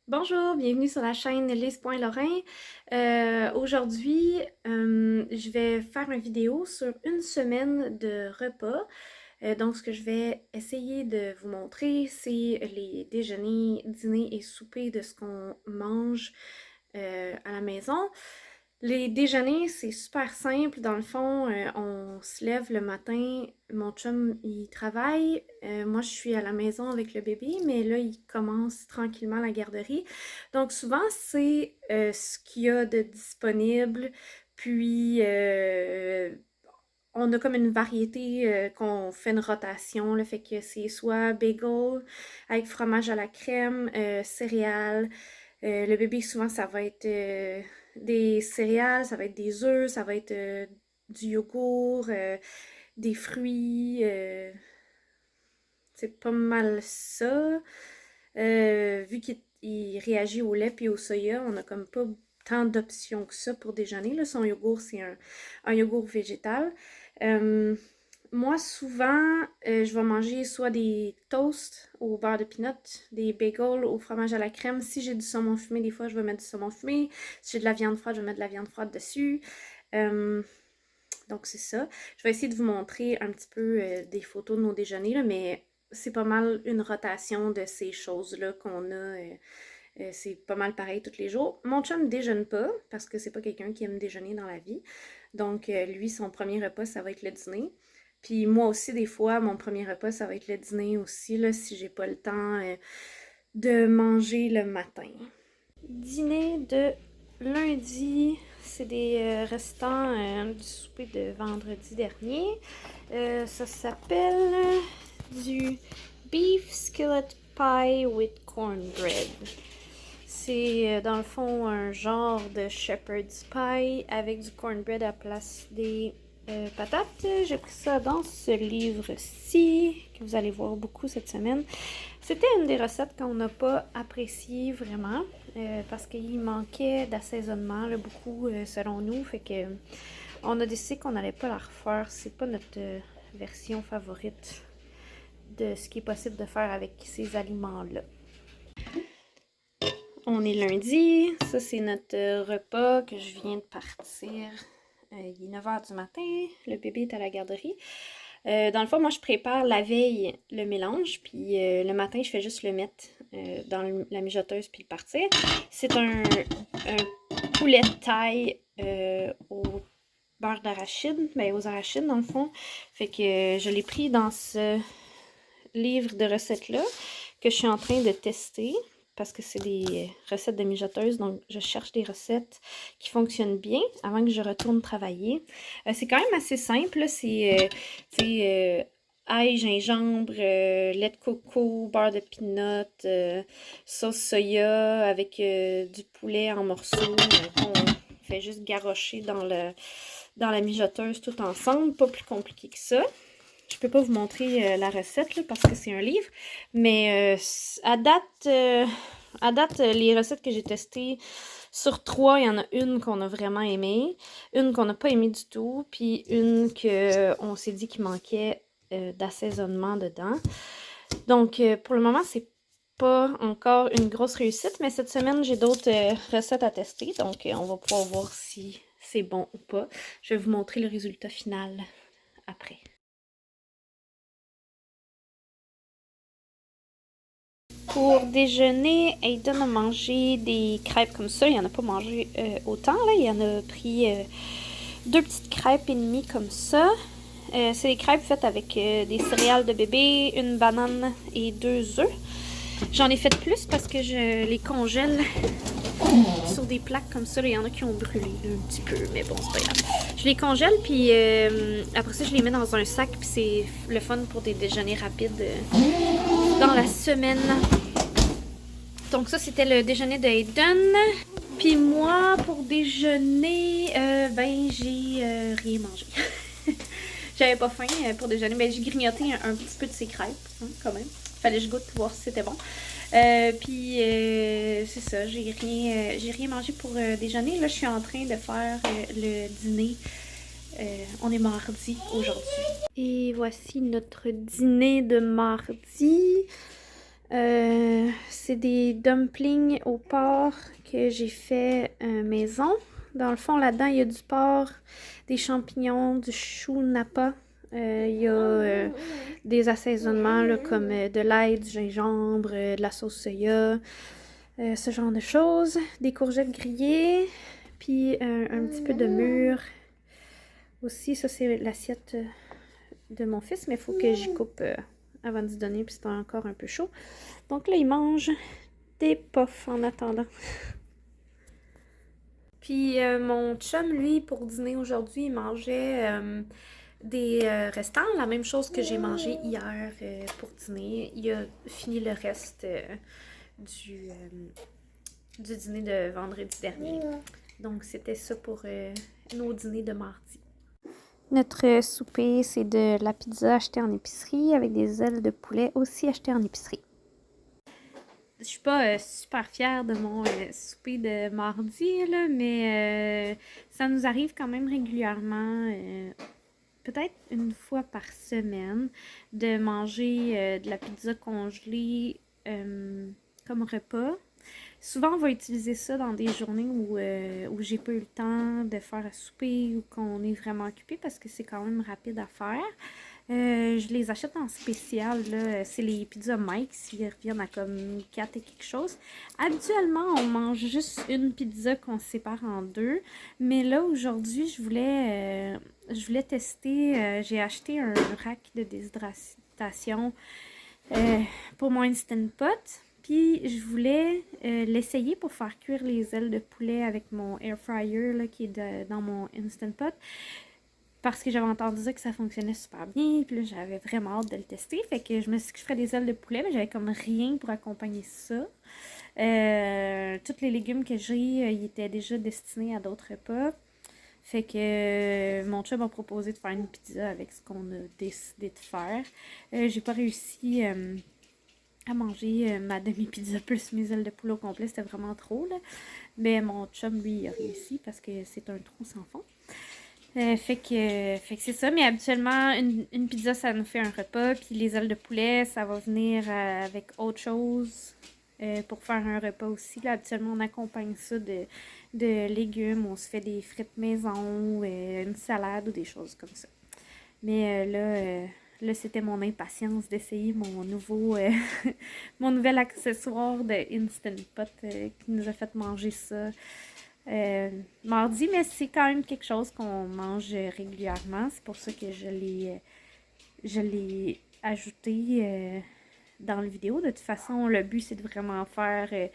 Bonjour, bienvenue sur la chaîne Lise.Lorrain. Aujourd'hui, je vais faire une vidéo sur une semaine de repas. Donc, ce que je vais essayer de vous montrer, c'est les déjeuners, dîners et soupers de ce qu'on mange à la maison. Les déjeuners, c'est super simple. Dans le fond, on se lève le matin. Mon chum, il travaille. Moi, je suis à la maison avec le bébé, mais là, il commence tranquillement la garderie. Donc, souvent, c'est ce qu'il y a de disponible. Puis, on a comme une variété qu'on fait une rotation. Là, fait que c'est soit bagel avec fromage à la crème, céréales. Le bébé, souvent, ça va être des céréales, ça va être des œufs, ça va être du yogourt, des fruits. C'est pas mal ça. Vu qu'il réagit au lait puis au soya, on a comme pas tant d'options que ça pour déjeuner. Là, son yogourt, c'est un yogourt végétal. Euh, Moi, souvent, je vais manger soit des toasts au beurre de pinot, des bagels au fromage à la crème. Si j'ai du saumon fumé, des fois, je vais mettre du saumon fumé. Si j'ai de la viande froide, je vais mettre de la viande froide dessus. Euh, donc, c'est ça. Je vais essayer de vous montrer un petit peu des photos de nos déjeuners, là, mais c'est pas mal une rotation de ces choses-là qu'on a. C'est pas mal pareil tous les jours. Mon chum ne déjeune pas parce que c'est pas quelqu'un qui aime déjeuner dans la vie. Donc, lui, son premier repas, ça va être le dîner. Puis moi aussi, des fois, mon premier repas, ça va être le dîner aussi, là, si j'ai pas le temps de manger le matin. Dîner de lundi, c'est des restants du souper de vendredi dernier. Ça s'appelle du beef skillet pie with cornbread. C'est dans le fond un genre de shepherd's pie avec du cornbread à la place des patates. J'ai pris ça dans ce livre-ci que vous allez voir beaucoup cette semaine. C'était une des recettes qu'on n'a pas appréciée vraiment parce qu'il manquait d'assaisonnement beaucoup selon nous. Fait que on a décidé qu'on n'allait pas la refaire. C'est pas notre version favorite de ce qui est possible de faire avec ces aliments-là. On est lundi, ça c'est notre repas que je viens de partir. Il est 9h du matin, le bébé est à la garderie. Dans le fond, moi je prépare la veille le mélange, puis le matin je fais juste le mettre dans la mijoteuse puis le partir. C'est un poulet de taille au beurre d'arachide, ben aux arachides dans le fond. Fait que je l'ai pris dans ce livre de recettes-là que je suis en train de tester parce que c'est des recettes de mijoteuse, donc je cherche des recettes qui fonctionnent bien avant que je retourne travailler. C'est quand même assez simple, c'est ail, gingembre, lait de coco, beurre de pinot, sauce soya avec du poulet en morceaux. On fait juste garrocher dans la mijoteuse tout ensemble, pas plus compliqué que ça. Je peux pas vous montrer la recette là, parce que c'est un livre, mais à date, les recettes que j'ai testées, sur 3, il y en a une qu'on a vraiment aimée, une qu'on n'a pas aimée du tout, puis une qu'on s'est dit qu'il manquait d'assaisonnement dedans. Donc, pour le moment, c'est pas encore une grosse réussite, mais cette semaine, j'ai d'autres recettes à tester, donc on va pouvoir voir si c'est bon ou pas. Je vais vous montrer le résultat final après. Pour déjeuner, Aiden a mangé des crêpes comme ça. Il en a pas mangé autant, là. Il en a pris 2 petites crêpes et demie comme ça. C'est des crêpes faites avec des céréales de bébé, une banane et 2 œufs. J'en ai fait plus parce que je les congèle sur des plaques comme ça. Là. Il y en a qui ont brûlé un petit peu, mais bon, c'est pas grave. Je les congèle, puis après ça, je les mets dans un sac, puis c'est le fun pour des déjeuners rapides dans la semaine. Donc ça, c'était le déjeuner de Hayden. Puis moi, pour déjeuner, ben j'ai rien mangé. J'avais pas faim pour déjeuner. Ben j'ai grignoté un petit peu de ces crêpes, hein, quand même. Fallait que je goûte pour voir si c'était bon. Puis c'est ça, j'ai rien mangé pour déjeuner. Là, je suis en train de faire le dîner. On est mardi aujourd'hui. Et voici notre dîner de mardi. C'est des dumplings au porc que j'ai fait maison. Dans le fond, là-dedans, il y a du porc, des champignons, du chou napa. Il y a des assaisonnements là, comme de l'ail, du gingembre, de la sauce soya, ce genre de choses. Des courgettes grillées, puis un petit peu de mûre. Aussi, ça c'est l'assiette de mon fils, mais il faut que j'y coupe avant d'y donner, puis c'est encore un peu chaud. Donc là, il mange des puffs en attendant. Puis mon chum, lui, pour dîner aujourd'hui, il mangeait des restants, la même chose que j'ai mangé hier pour dîner. Il a fini le reste du dîner de vendredi dernier. Donc c'était ça pour nos dîners de mardi. Notre souper, c'est de la pizza achetée en épicerie avec des ailes de poulet aussi achetées en épicerie. Je suis pas super fière de mon souper de mardi, là, mais ça nous arrive quand même régulièrement, peut-être une fois par semaine, de manger de la pizza congelée comme repas. Souvent, on va utiliser ça dans des journées où j'ai pas eu le temps de faire à souper ou qu'on est vraiment occupé parce que c'est quand même rapide à faire. Je les achète en spécial, là. C'est les pizzas Mike's, ils reviennent à comme 4 et quelque chose. Habituellement, on mange juste une pizza qu'on sépare en deux. Mais là, aujourd'hui, je voulais tester. J'ai acheté un rack de déshydratation pour mon Instant Pot. Puis je voulais l'essayer pour faire cuire les ailes de poulet avec mon air fryer là, qui est dans mon Instant Pot. Parce que j'avais entendu dire que ça fonctionnait super bien. Puis là, j'avais vraiment hâte de le tester. Fait que je me suis dit que je ferais des ailes de poulet, mais j'avais comme rien pour accompagner ça. Tous les légumes que j'ai, ils étaient déjà destinés à d'autres repas. Fait que mon chum m'a proposé de faire une pizza avec ce qu'on a décidé de faire. J'ai pas réussi à manger ma demi-pizza plus mes ailes de poulet au complet. C'était vraiment trop, là. Mais mon chum, lui, il a réussi parce que c'est un trou sans fond. Fait que c'est ça, mais habituellement, une pizza, ça nous fait un repas, puis les ailes de poulet, ça va venir avec autre chose pour faire un repas aussi. Là, habituellement, on accompagne ça de légumes, on se fait des frites maison, une salade ou des choses comme ça. Mais là, c'était mon impatience d'essayer mon mon nouvel accessoire de Instant Pot qui nous a fait manger ça mardi, mais c'est quand même quelque chose qu'on mange régulièrement. C'est pour ça que je l'ai ajouté dans la vidéo. De toute façon, le but, c'est de vraiment faire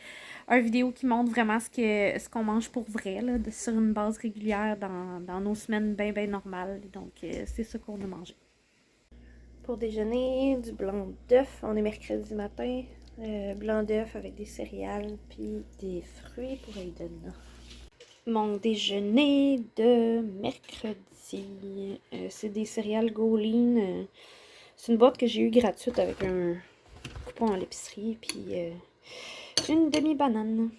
une vidéo qui montre vraiment ce qu'on mange pour vrai, là, sur une base régulière dans nos semaines bien normales. Donc, c'est ça qu'on a mangé. Pour déjeuner, du blanc d'œuf. On est mercredi matin. Blanc d'œuf avec des céréales puis des fruits pour Aiden. Mon déjeuner de mercredi, c'est des céréales Go-Lean. C'est une boîte que j'ai eue gratuite avec un coupon à l'épicerie, puis une demi-banane.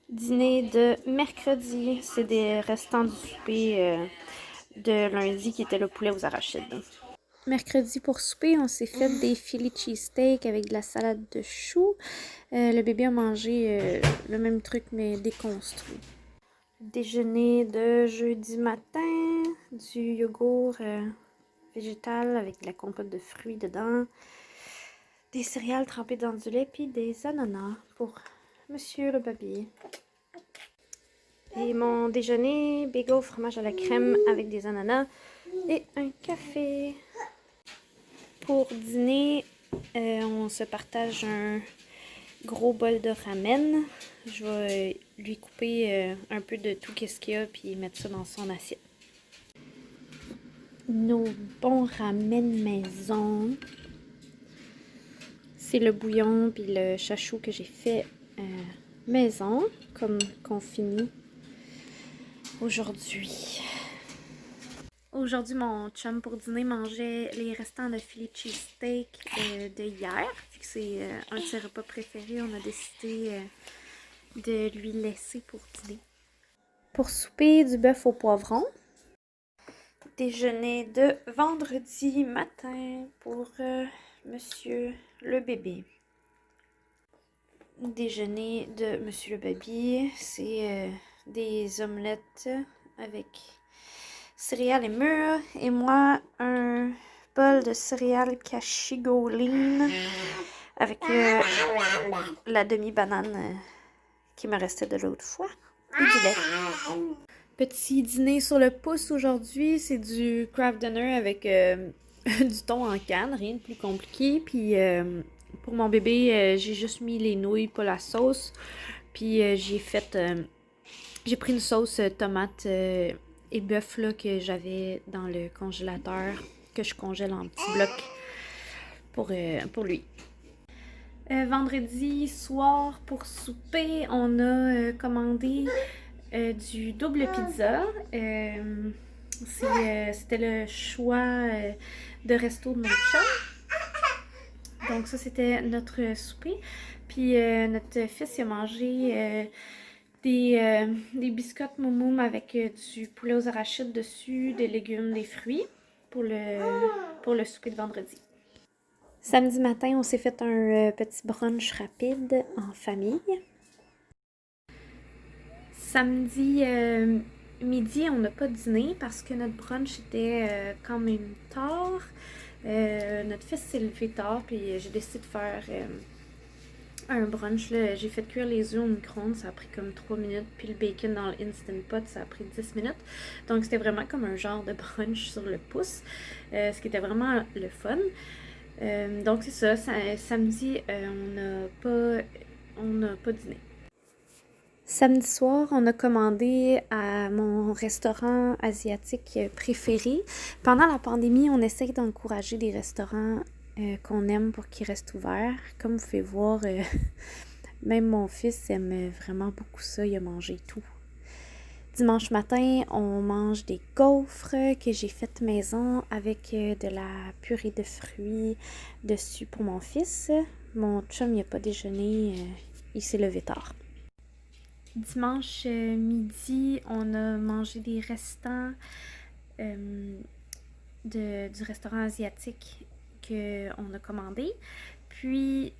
Dîner de mercredi, c'est des restants du souper de lundi qui était le poulet aux arachides. Mercredi pour souper, on s'est fait des Philly cheesesteak avec de la salade de choux. Le bébé a mangé le même truc mais déconstruit. Déjeuner de jeudi matin, du yogourt végétal avec de la compote de fruits dedans, des céréales trempées dans du lait, puis des ananas pour Monsieur le baby. Et mon déjeuner, bagel fromage à la crème avec des ananas et un café. Pour dîner, on se partage un gros bol de ramen. Je vais lui couper un peu de tout ce qu'il y a puis mettre ça dans son assiette. Nos bons ramen maison. C'est le bouillon puis le chachou que j'ai fait maison, comme qu'on finit aujourd'hui. Aujourd'hui, mon chum pour dîner mangeait les restants de Philly cheesesteak de hier. C'est un de ses repas préférés. On a décidé de lui laisser pour dîner. Pour souper, du bœuf au poivron. Déjeuner de vendredi matin pour Monsieur le bébé. déjeuner de Monsieur le Baby. C'est des omelettes avec céréales et mûres. Et moi, un bol de céréales Kashigoline avec la demi-banane qui me restait de l'autre fois. Et du lait. Petit dîner sur le pouce aujourd'hui. C'est du craft dinner avec du thon en canne. Rien de plus compliqué. Puis pour mon bébé, j'ai juste mis les nouilles, pas la sauce. Puis j'ai pris une sauce tomate et bœuf là, que j'avais dans le congélateur, que je congèle en petits blocs pour lui. Vendredi soir, pour souper, on a commandé du double pizza. C'était le choix de resto de mon chum. Donc ça, c'était notre souper. Puis notre fils il a mangé des biscottes moumoum avec du poulet aux arachides dessus, des légumes, des fruits pour le souper de vendredi. Samedi matin, on s'est fait un petit brunch rapide en famille. Samedi midi, on n'a pas dîné parce que notre brunch était quand même tard. Notre fils s'est levé tard, puis j'ai décidé de faire un brunch. J'ai fait cuire les œufs au micro-ondes, ça a pris comme 3 minutes, puis le bacon dans l'Instant Pot, ça a pris 10 minutes. Donc c'était vraiment comme un genre de brunch sur le pouce, ce qui était vraiment le fun. Donc c'est ça, samedi, on n'a pas dîné. Samedi soir, on a commandé à mon restaurant asiatique préféré. Pendant la pandémie, on essaye d'encourager des restaurants qu'on aime pour qu'ils restent ouverts. Comme vous pouvez voir, même mon fils aime vraiment beaucoup ça, il a mangé tout. Dimanche matin, on mange des gaufres que j'ai faites maison avec de la purée de fruits dessus pour mon fils. Mon chum, il n'a pas déjeuné, il s'est levé tard. Dimanche midi, on a mangé des restants du restaurant asiatique qu'on a commandé. Puis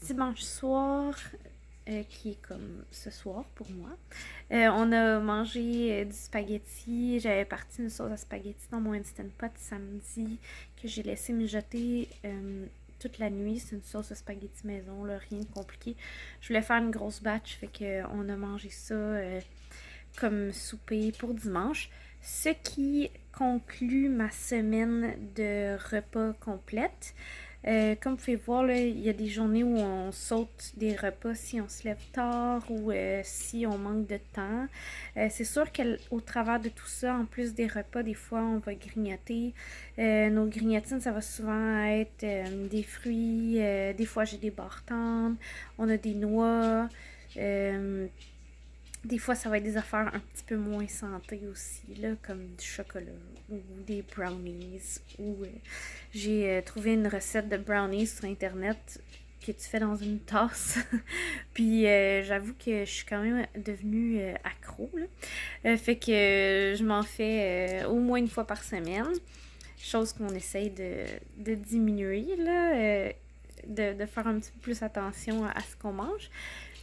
dimanche soir, qui est comme ce soir pour moi, on a mangé du spaghetti. J'avais parti une sauce à spaghetti dans mon Instant Pot samedi que j'ai laissé mijoter toute la nuit. C'est une sauce à spaghetti maison, là, rien de compliqué. Je voulais faire une grosse batch, fait qu'on a mangé ça comme souper pour dimanche. Ce qui conclut ma semaine de repas complète. Comme vous pouvez voir, là, il y a des journées où on saute des repas si on se lève tard ou si on manque de temps. C'est sûr qu'au travers de tout ça, en plus des repas, des fois, on va grignoter. Nos grignotines, ça va souvent être des fruits. Des fois, j'ai des barres tendres. On a des noix. Des fois, ça va être des affaires un petit peu moins santé aussi, là, comme du chocolat ou des brownies. Ou j'ai trouvé une recette de brownies sur Internet que tu fais dans une tasse. Puis j'avoue que je suis quand même devenue accro, là. Fait que je m'en fais au moins une fois par semaine. Chose qu'on essaye de diminuer, là. De faire un petit peu plus attention à ce qu'on mange.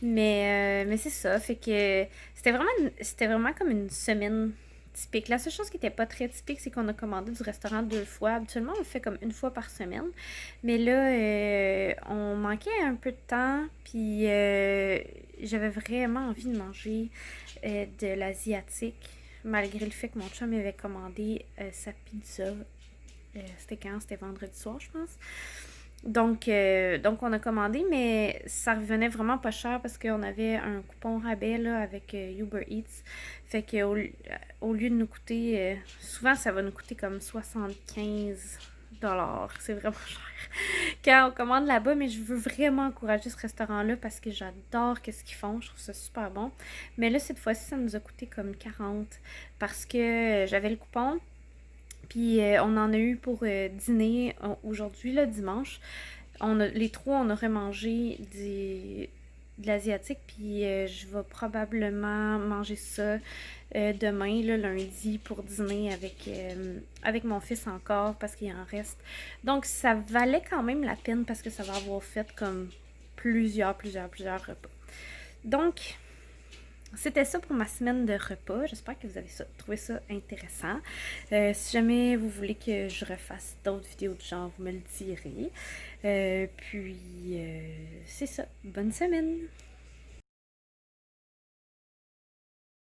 Mais c'est ça, fait que c'était vraiment comme une semaine typique. La seule chose qui n'était pas très typique, c'est qu'on a commandé du restaurant 2 fois. Habituellement, on le fait comme une fois par semaine. Mais là, on manquait un peu de temps, puis j'avais vraiment envie de manger de l'asiatique, malgré le fait que mon chum avait commandé sa pizza. C'était quand? C'était vendredi soir, je pense. Donc, on a commandé, mais ça revenait vraiment pas cher parce qu'on avait un coupon rabais là, avec Uber Eats. Fait que au lieu de nous coûter, souvent ça va nous coûter comme 75$. C'est vraiment cher quand on commande là-bas, mais je veux vraiment encourager ce restaurant-là parce que j'adore ce qu'ils font. Je trouve ça super bon. Mais là, cette fois-ci, ça nous a coûté comme 40$ parce que j'avais le coupon. Puis on en a eu pour dîner aujourd'hui, le dimanche. Les trois, on aurait mangé de l'asiatique, puis je vais probablement manger ça demain, le lundi, pour dîner avec mon fils encore, parce qu'il en reste. Donc ça valait quand même la peine, parce que ça va avoir fait comme plusieurs repas. Donc, c'était ça pour ma semaine de repas. J'espère que vous avez trouvé ça intéressant. Si jamais vous voulez que je refasse d'autres vidéos de genre, vous me le direz. Puis, c'est ça. Bonne semaine!